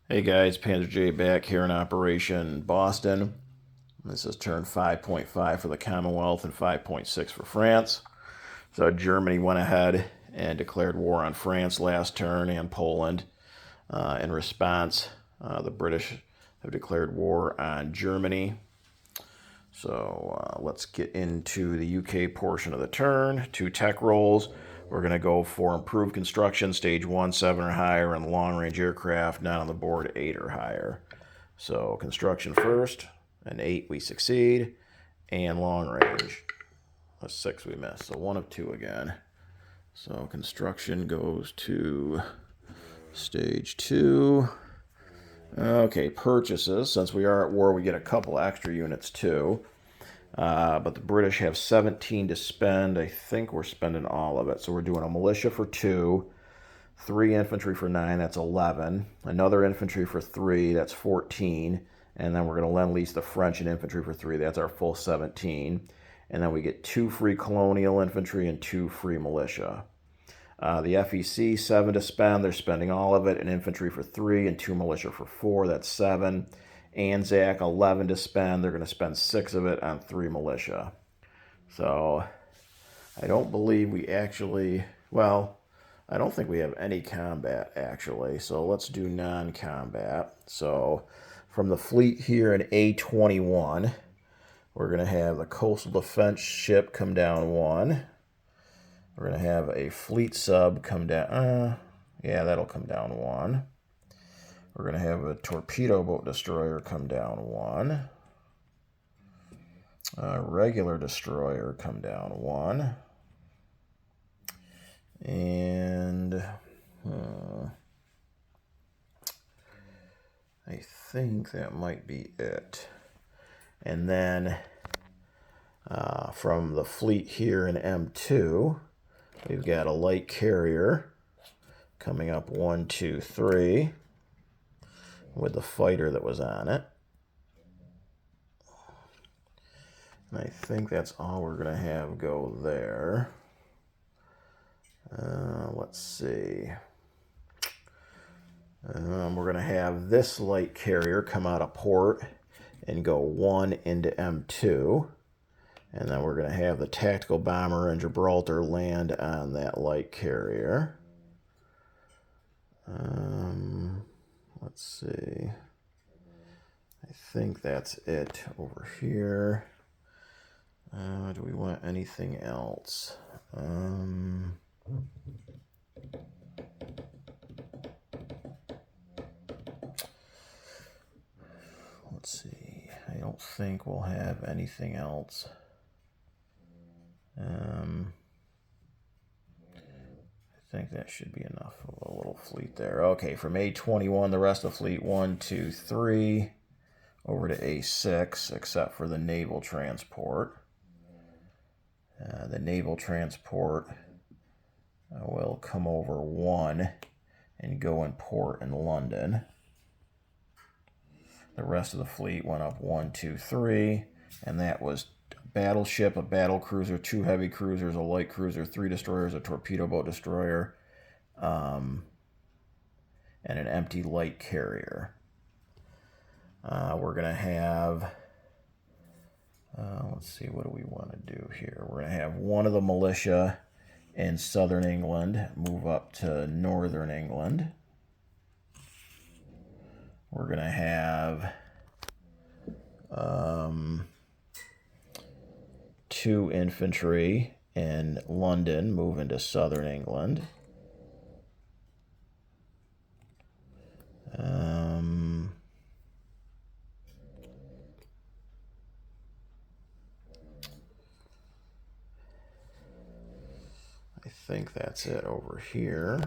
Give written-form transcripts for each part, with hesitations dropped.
Hey guys, Panzer J back here in Operation Boston. This is turn 5.5 for the Commonwealth and 5.6 for France. So Germany went ahead and declared war on France last turn and Poland. In response, the British have declared war on Germany. So let's get into the UK portion of the turn. 2 tech rolls. We're going to go for improved construction, stage 1, 7 or higher, and long-range aircraft, not on the board, 8 or higher. So construction first, an 8 we succeed, and long range, a 6 we miss. So 1 of 2 again. So construction goes to stage 2. Okay, purchases. Since we are at war, we get a couple extra units too. But the British have 17 to spend. I think we're spending all of it. So we're doing a militia for 2, 3 infantry for 9, that's 11. Another infantry for 3, that's 14. And then we're going to lend lease the French and infantry for 3, that's our full 17. And then we get 2 free colonial infantry and 2 free militia. The FEC, 7 to spend, they're spending all of it, and infantry for 3 and 2 militia for 4, that's 7. Anzac, 11 to spend, they're going to spend 6 of it on 3 militia. So I don't believe we actually, well, I don't think we have any combat actually, so let's do non-combat. So from the fleet here in A21, we're going to have the coastal defense ship come down 1. We're going to have a fleet sub come down, yeah, that'll come down 1. We're going to have a torpedo boat destroyer come down 1. A regular destroyer come down 1. And I think that might be it. And then from the fleet here in M2, we've got a light carrier coming up 1, 2, 3 with the fighter that was on it. And I think that's all we're going to have go there. Let's see. We're going to have this light carrier come out of port and go 1 into M2. And then we're going to have the tactical bomber in Gibraltar land on that light carrier. Let's see. I think that's it over here. Do we want anything else? Let's see. I don't think we'll have anything else. I think that should be enough of a little fleet there. Okay, from A21, the rest of the fleet, 1, 2, 3, over to A6, except for the naval transport. The naval transport will come over 1 and go in port in London. The rest of the fleet went up 1, 2, 3, and that was a battleship, a battle cruiser, 2 heavy cruisers, a light cruiser, 3 destroyers, a torpedo boat destroyer, and an empty light carrier. We're going to have, let's see, what do we want to do here? We're going to have 1 of the militia in southern England move up to northern England. We're going to have 2 infantry in London move into southern England. I think that's it over here.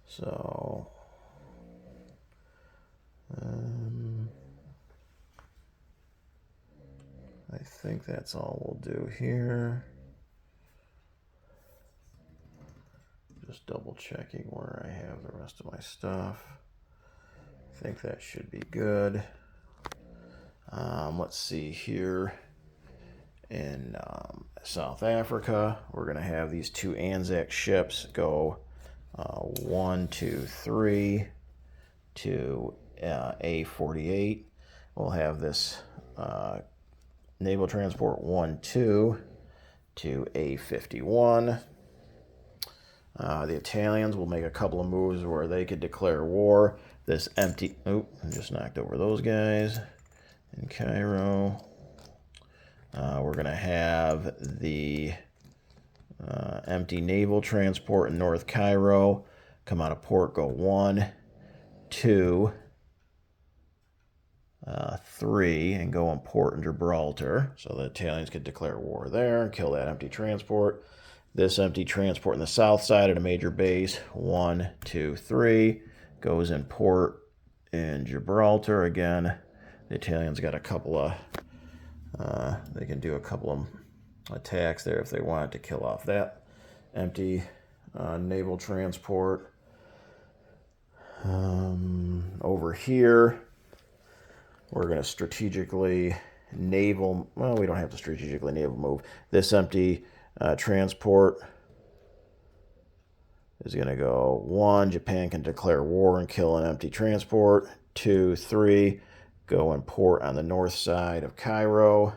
So I think that's all we'll do here. Just double checking where I have the rest of my stuff. I think that should be good. Let's see here. In South Africa, we're going to have these 2 Anzac ships go 1, 2, 3 to A48. We'll have this naval transport 1-2 to A51. The Italians will make a couple of moves where they could declare war. This empty... Oh, I just knocked over those guys in Cairo. We're going to have the empty naval transport in North Cairo come out of port, go 1, 2, 3, and go in port in Gibraltar. So the Italians could declare war there and kill that empty transport. This empty transport in the south side at a major base, 1, 2, 3, goes in port in Gibraltar. Again, the Italians got a couple of, they can do a couple of attacks there if they wanted to kill off that empty naval transport. Over here, we're going to strategically naval, well, we don't have to strategically naval move. This empty transport is going to go 1, Japan can declare war and kill an empty transport. 2, 3, go and port on the north side of Cairo.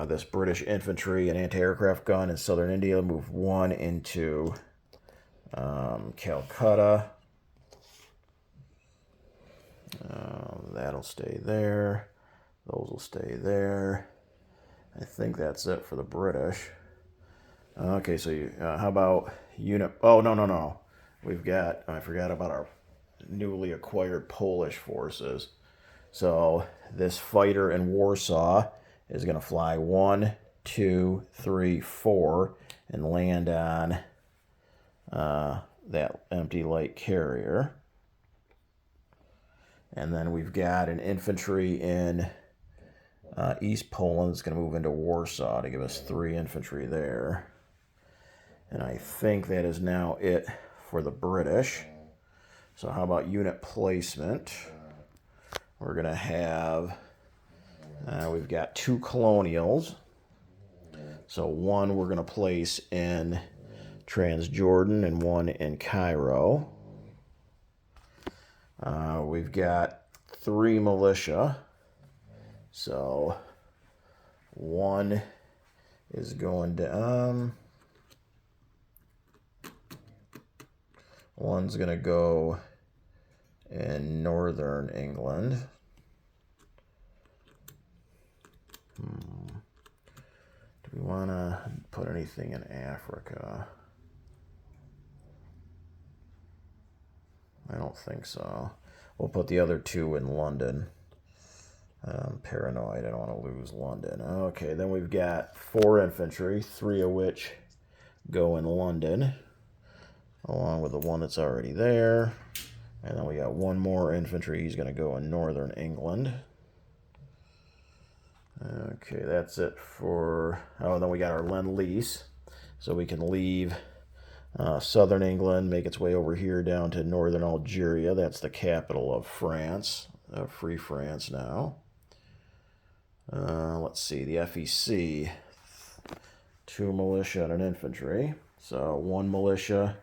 This British infantry and anti-aircraft gun in southern India move 1 into Calcutta. That'll stay there. Those will stay there. I think that's it for the British. Okay, so how about unit... Oh, no. We've got... I forgot about our newly acquired Polish forces. So this fighter in Warsaw is going to fly 1, 2, 3, 4 and land on that empty light carrier. And then we've got an infantry in East Poland that's going to move into Warsaw to give us 3 infantry there. And I think that is now it for the British. So how about unit placement? We're going to have, we've got 2 colonials. So 1 we're going to place in Transjordan and 1 in Cairo. We've got 3 militia. So 1 is going to, one's going to go in northern England. Do we want to put anything in Africa? I don't think so. We'll put the other 2 in London. I'm paranoid. I don't want to lose London. Okay, then we've got 4 infantry, 3 of which go in London, along with the 1 that's already there. And then we got 1 more infantry. He's going to go in northern England. Okay, that's it for... Oh, and then we got our Lend-Lease. So we can leave southern England, make its way over here down to northern Algeria. That's the capital of France, Free France now. Let's see, the FEC, 2 militia and an infantry. So 1 militia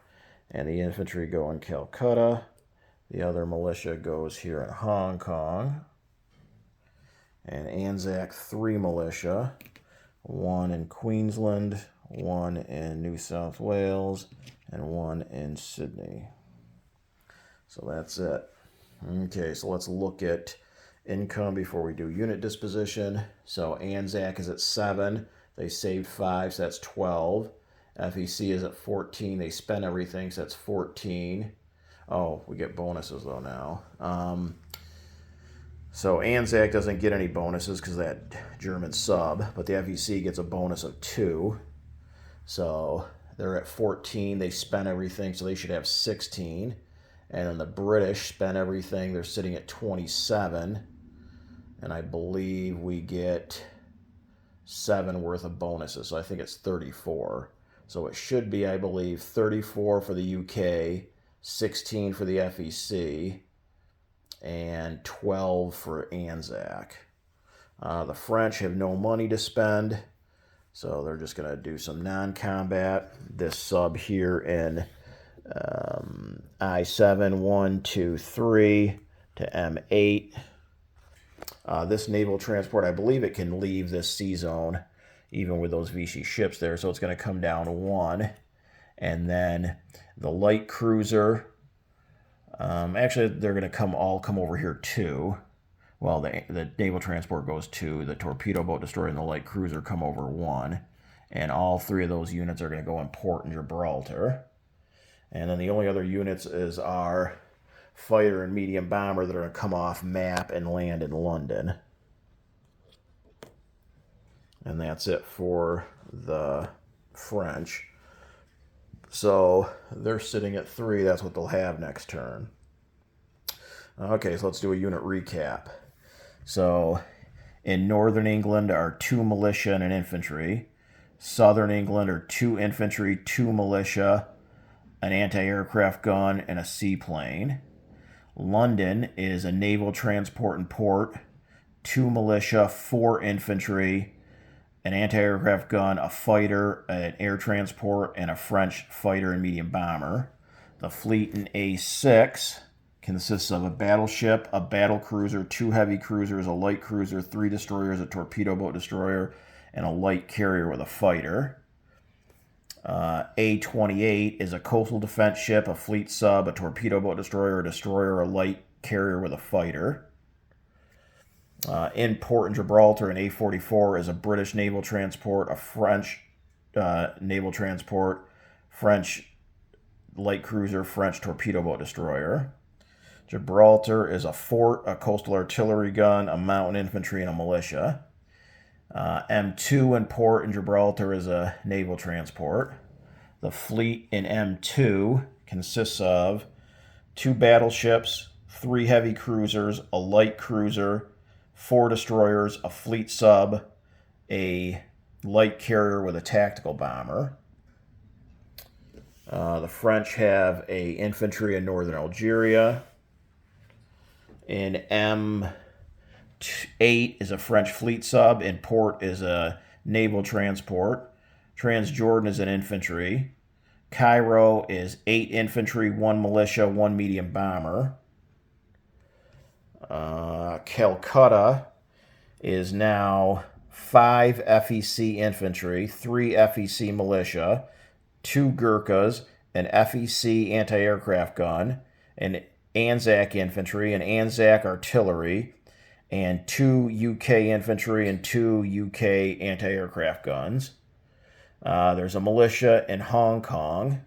and the infantry go in Calcutta. The other militia goes here in Hong Kong. And Anzac 3 militia, 1 in Queensland, 1 in New South Wales, and 1 in Sydney. So that's it. Okay, so let's look at income before we do unit disposition. So Anzac is at 7. They saved 5, so that's 12. FEC is at 14. They spent everything, so that's 14. Oh, we get bonuses though now. So Anzac doesn't get any bonuses because of that German sub, but the FEC gets a bonus of 2. So they're at 14. They spent everything, so they should have 16. And then the British spent everything. They're sitting at 27. And I believe we get 7 worth of bonuses. So I think it's 34. So it should be, I believe, 34 for the UK, 16 for the FEC, and 12 for Anzac. The French have no money to spend, so they're just going to do some non-combat. This sub here in I-7, 1, 2, 3 to M8. This naval transport, I believe it can leave this sea zone, even with those Vichy ships there, so it's going to come down 1. And then the light cruiser, actually, they're going to all come over here 2. Well, the naval transport goes 2. The torpedo boat destroyer and the light cruiser come over 1. And all 3 of those units are going to go in port in Gibraltar. And then the only other units is our fighter and medium bomber that are going to come off map and land in London. And that's it for the French. So they're sitting at 3. That's what they'll have next turn. Okay, so let's do a unit recap. So in Northern England are 2 militia and an infantry. Southern England are 2 infantry, 2 militia, an anti-aircraft gun, and a seaplane. London is a naval transport and port, 2 militia, 4 infantry, an anti-aircraft gun, a fighter, an air transport, and a French fighter and medium bomber. The fleet in A6 consists of a battleship, a battle cruiser, 2 heavy cruisers, a light cruiser, 3 destroyers, a torpedo boat destroyer, and a light carrier with a fighter. A28 is a coastal defense ship, a fleet sub, a torpedo boat destroyer, a light carrier with a fighter. In port in Gibraltar, an A44 is a British naval transport, a French naval transport, French light cruiser, French torpedo boat destroyer. Gibraltar is a fort, a coastal artillery gun, a mountain infantry, and a militia. M2 in port in Gibraltar is a naval transport. The fleet in M2 consists of 2 battleships, 3 heavy cruisers, a light cruiser, 4 destroyers, a fleet sub, a light carrier with a tactical bomber. The French have a infantry in northern Algeria. In M8 is a French fleet sub. In port is a naval transport. Transjordan is an infantry. Cairo is 8 infantry, 1 militia, 1 medium bomber. Calcutta is now 5 FEC infantry, 3 FEC militia, 2 Gurkhas, an FEC anti-aircraft gun, an Anzac infantry, an Anzac artillery, and 2 UK infantry and 2 UK anti-aircraft guns. There's a militia in Hong Kong.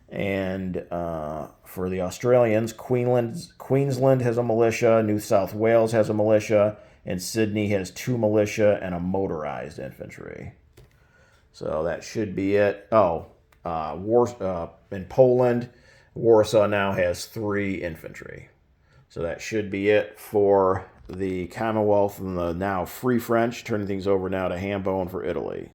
And for the Australians, Queensland has a militia, New South Wales has a militia, and Sydney has 2 militia and a motorized infantry. So that should be it. In Poland, Warsaw now has 3 infantry. So that should be it for the Commonwealth and the now Free French. Turning things over now to Hambone for Italy.